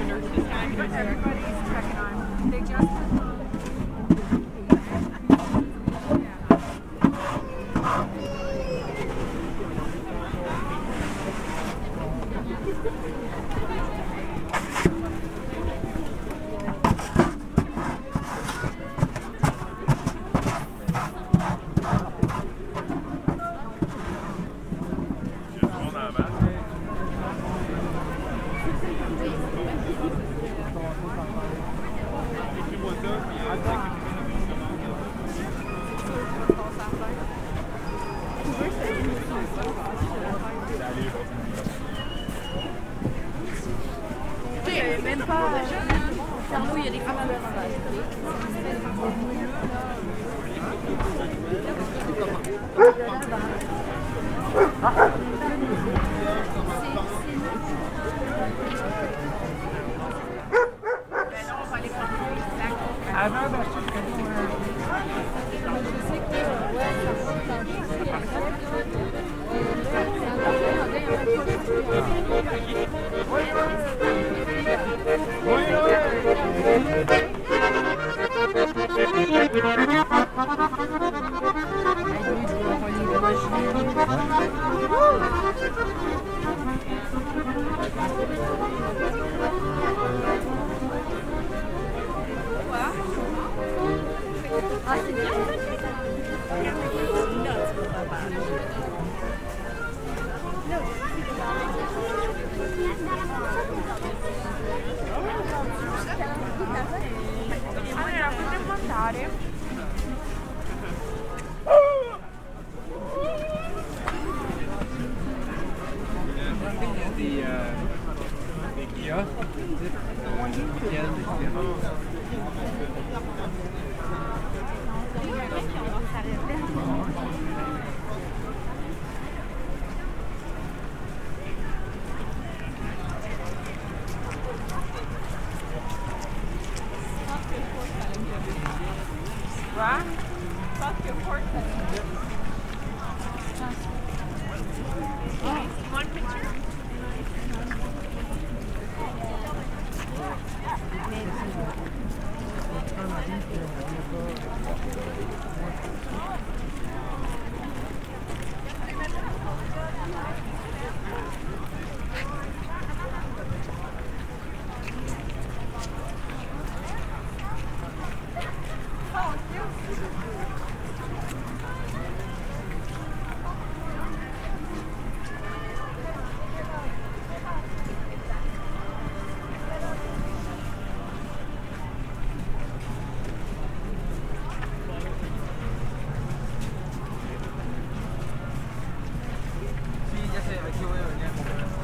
Everybody's checking on. They just. Même pas. Cerveau, il y a des caméras. Avant d'acheter le cadeau, Je sais que ah, c'est bien. Allora, potremmo andare. des kiosques, week-end, etc. One picture?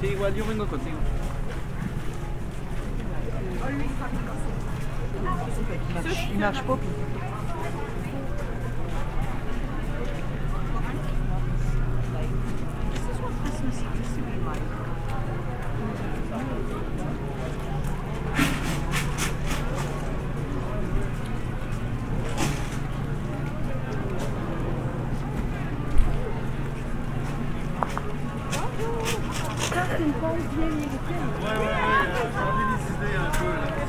Sí, igual yo vengo contigo. Il marche pas. C'est une pause bien américaine. J'ai envie d'hésiter un peu là.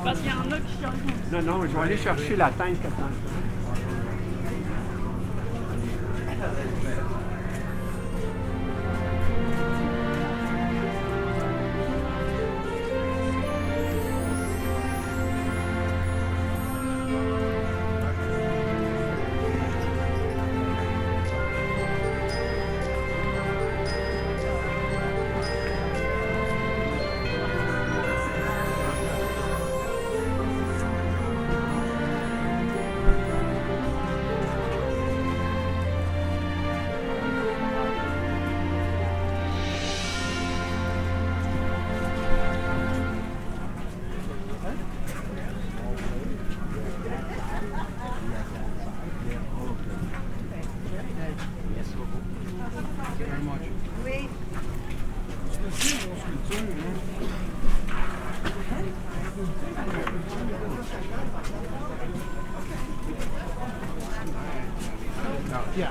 Parce qu'il y en a qui changent. Non, non, je vais aller chercher la teinte.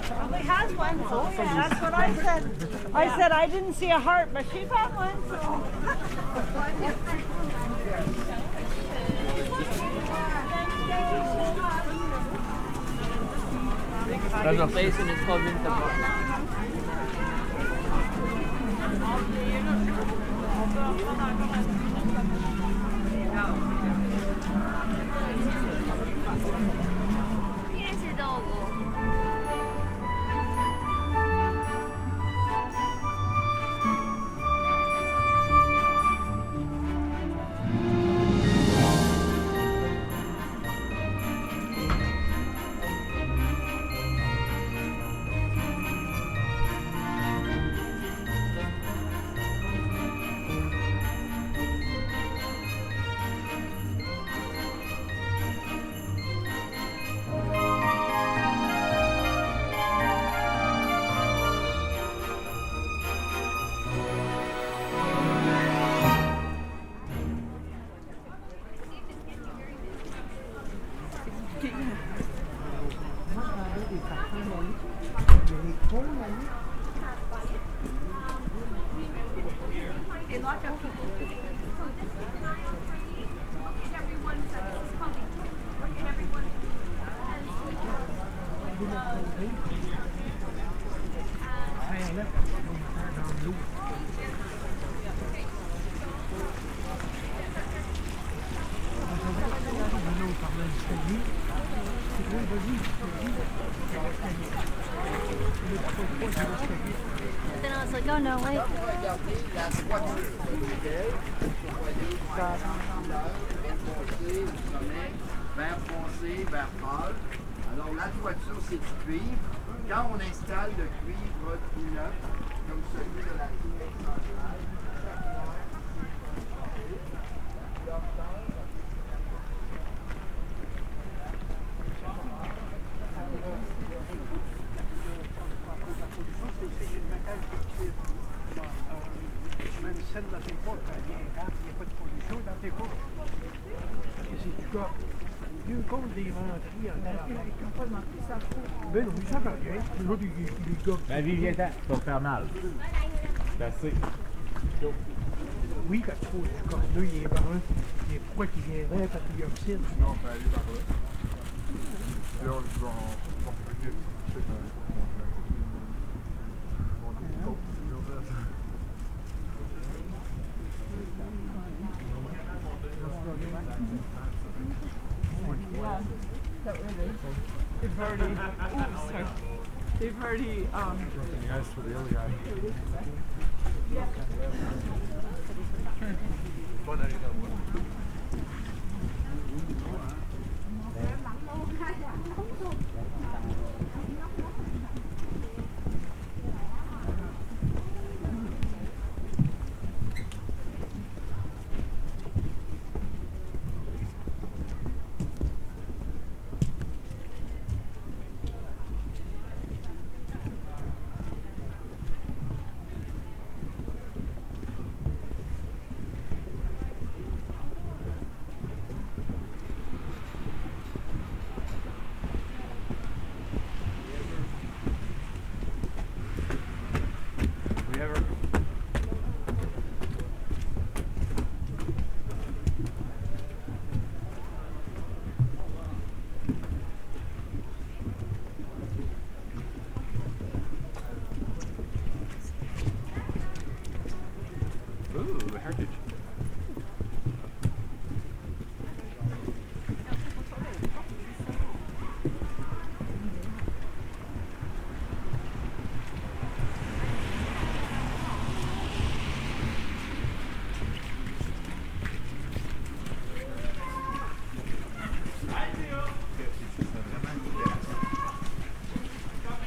Probably has one. Oh, yeah. That's what I said. I said I didn't see a heart, but she found one. Place and it's called Vinta. Then I was like, oh no, wait. Vert foncé, vert pâle. Alors la toiture c'est du cuivre. Quand on installe le cuivre tout neuf, comme celui de la tour centrale, Même celle dans tes poches, il n'y a pas de pollution dans tes poches. Parce que si tu as Dieu compte des menteries en arrière. Ben non, ça va bien. Les autres, ils gobent. Ma vie, viens-t'en, ça va te faire mal. C'est assez. Oui, quand tu fous du corneux, il est brun. Il y a pourquoi qu'il viendrait parce qu'il oxyde. Non, on peut aller par là. Là, on va revenir. They've already, oops, sorry. They've already, Yes, for the other guy. Bonne année dans le mois.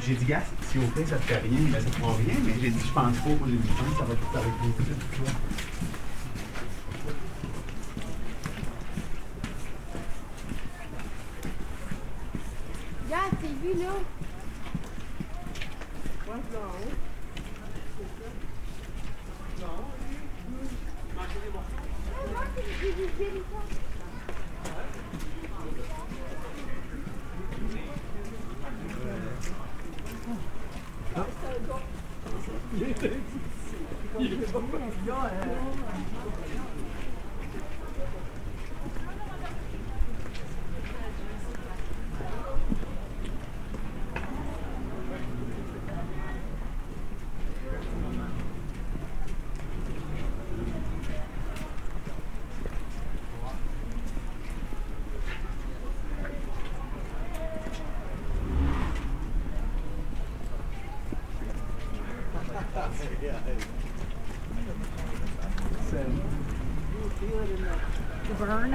J'ai dit, gars, si au pire ça te fait rien, ben ça te fera rien, mais j'ai dit, je pense pas, moi, j'ai dit, je pense que ça va tout avec vous. Regarde, t'es vu là. The burn.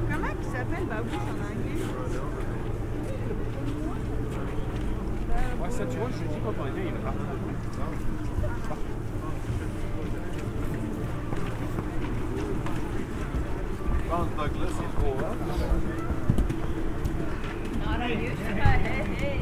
Comment il s'appelle Babouche en anglais? Ouais, ça, tu vois, je dis pas qu'on est, il est partout. Je pense que Douglas est trop haut. Not unusual. Hey, hey.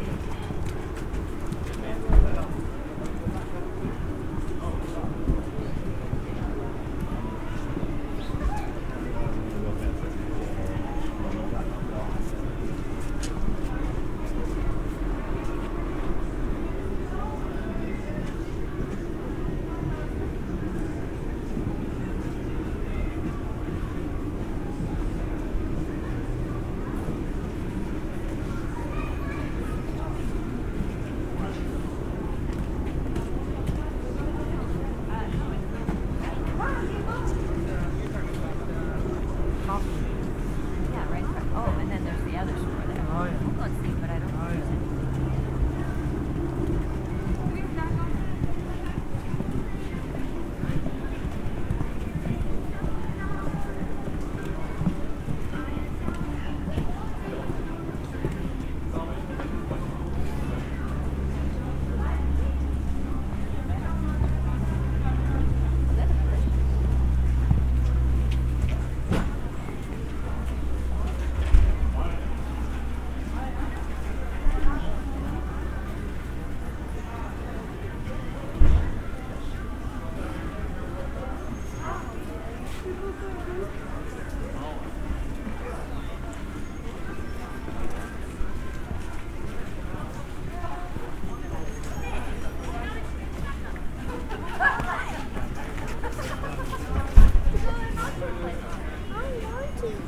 Yeah, right. Oh, and then there's the other store there. Oh, yeah. Let's see, but I don't know.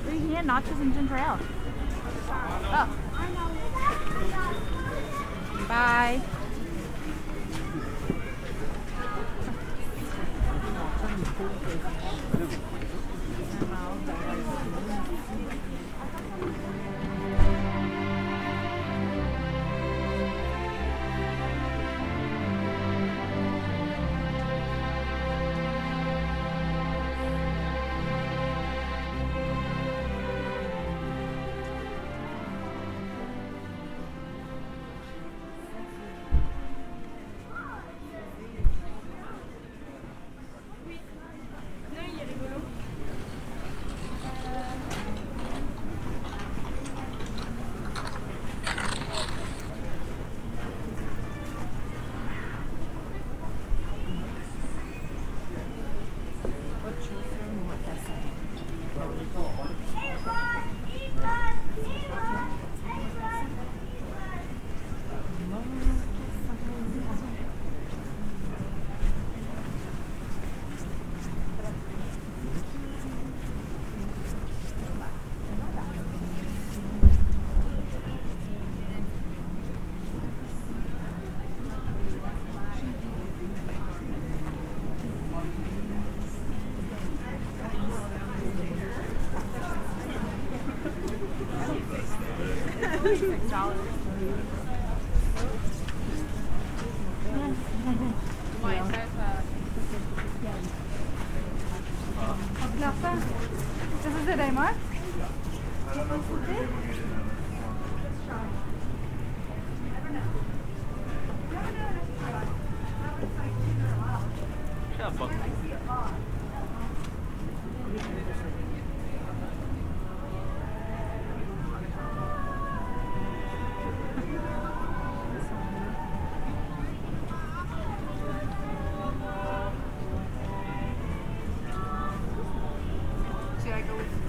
You can get nachos and ginger ale. Oh. Bye. $6. This is it, Amar? Should I go with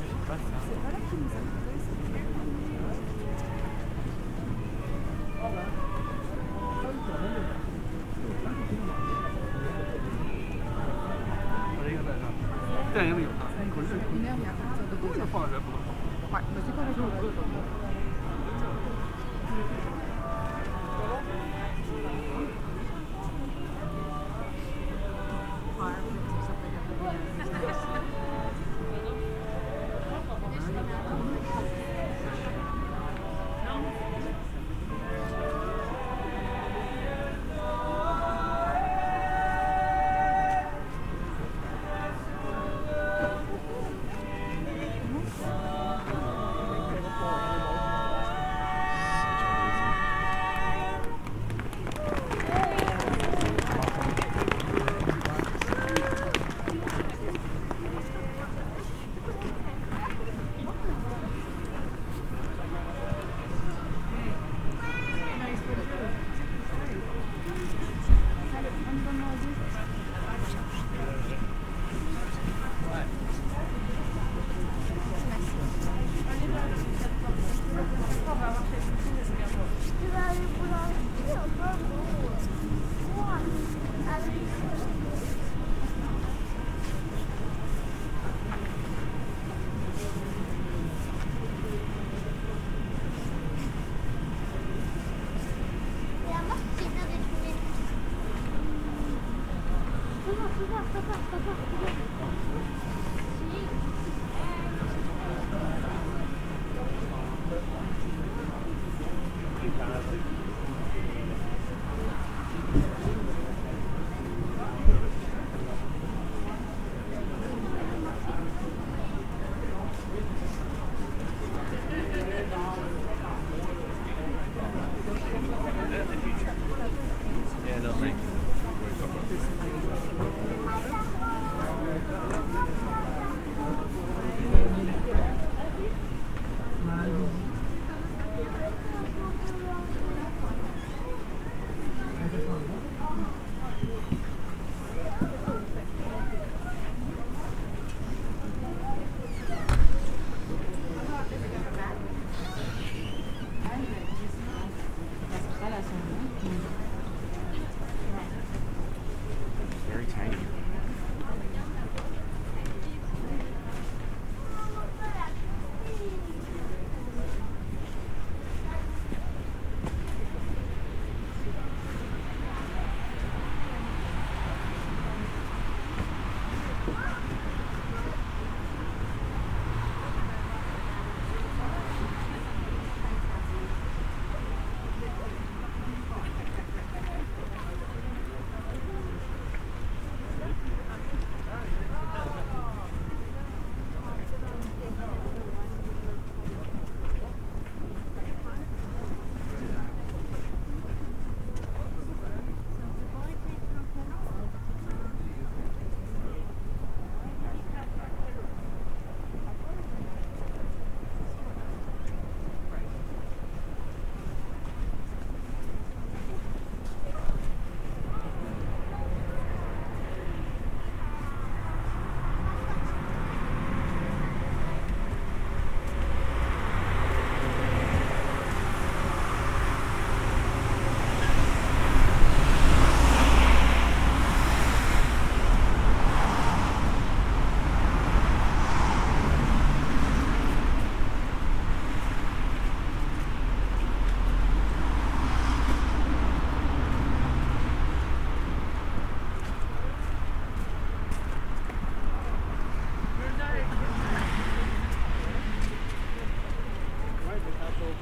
Une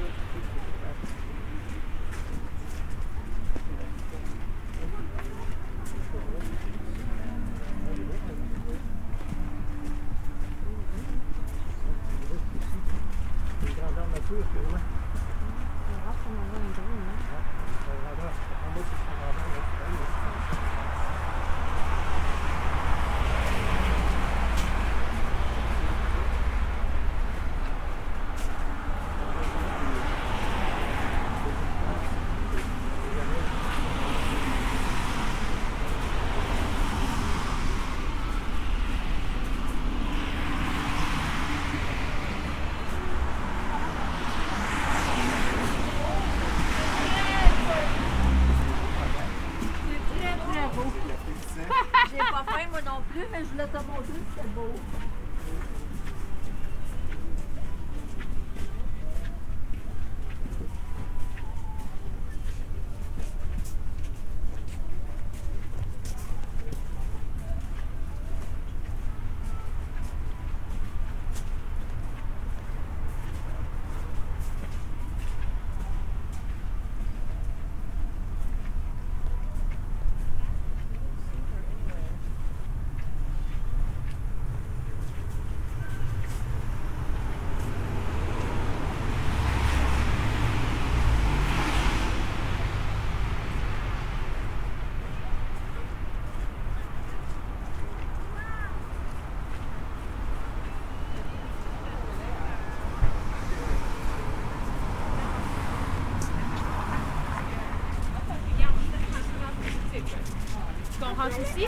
grandeur nature, que ouais. On rentre comme on va un drone, hein. Une grandeur, en bas, c'est une grandeur naturelle. C'est très très beau. J'ai pas faim moi non plus, mais je voulais te montrer que c'était beau. Tu comprends ici?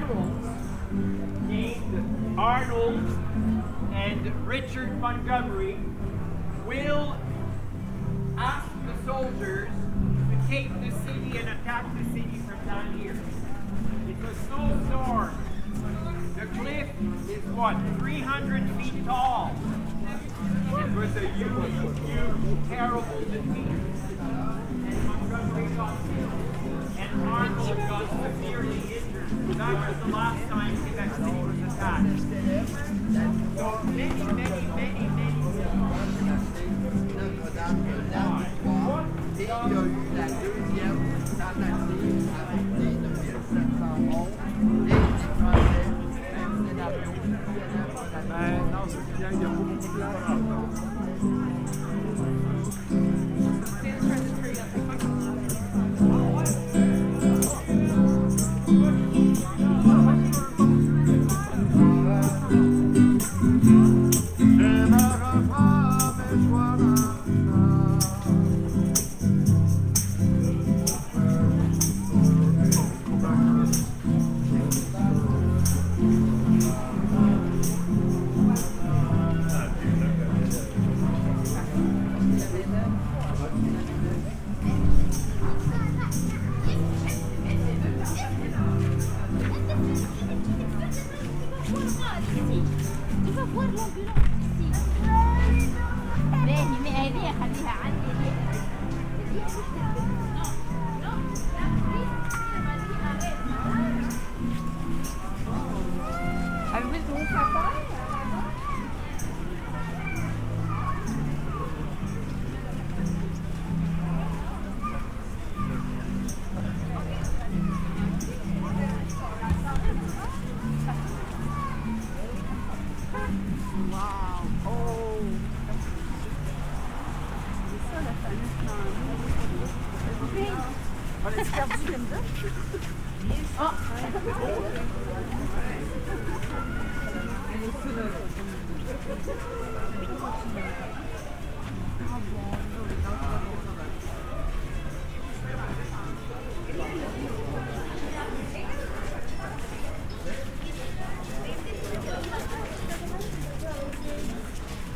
generals named Arnold and Richard Montgomery will ask the soldiers to take the city and attack the city from down here. It's a snowstorm. The cliff is what, 300 feet tall. It was a huge, terrible defeat. And Montgomery got killed. And Arnold got severely injured. That was the last time that city was attacked. So many Notre-Dame de la Victoire. Et il y a eu la deuxième tentative arrêtée de 1711. Et les Français, même scénario, Non, c'est bien, il y a beaucoup de place.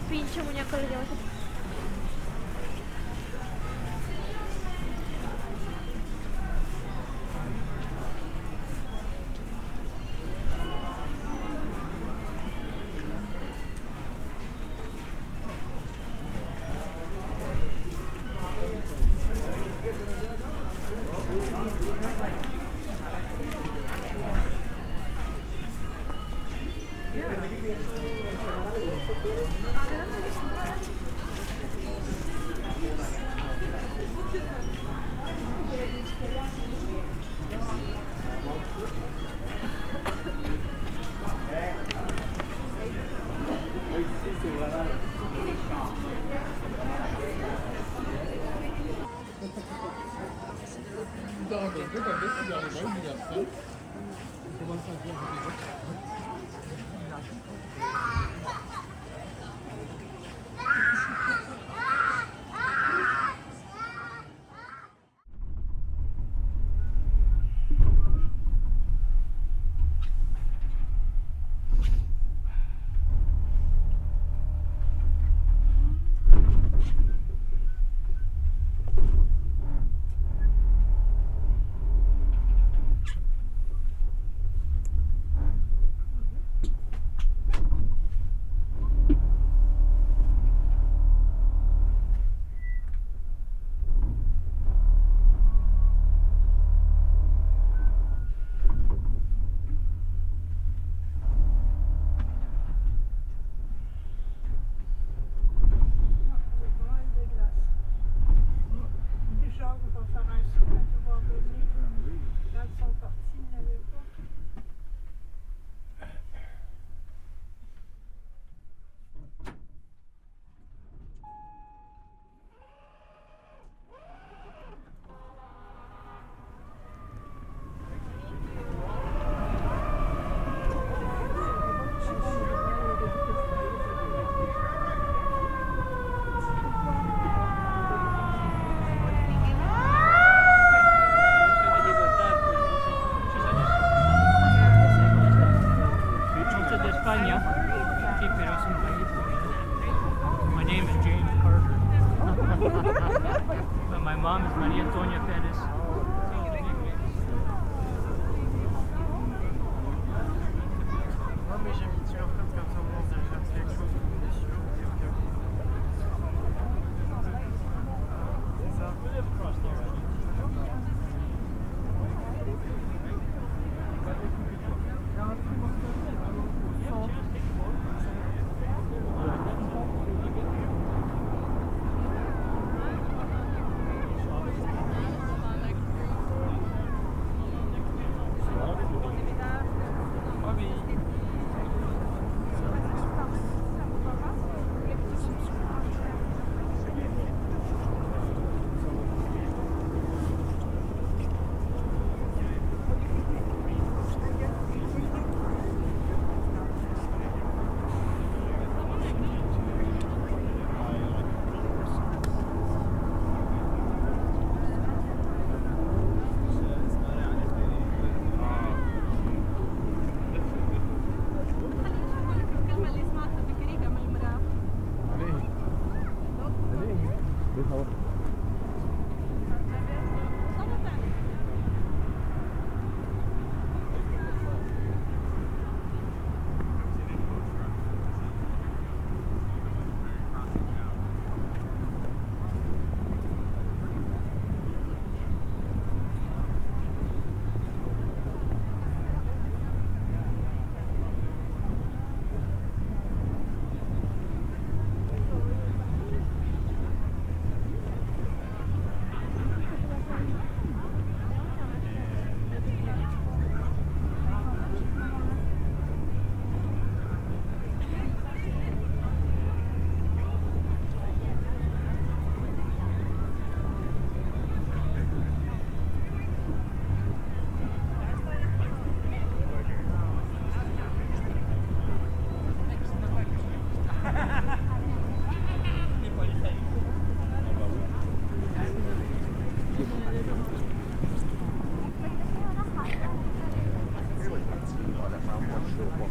Pinche muñeco le llevas. moi je suis au bord.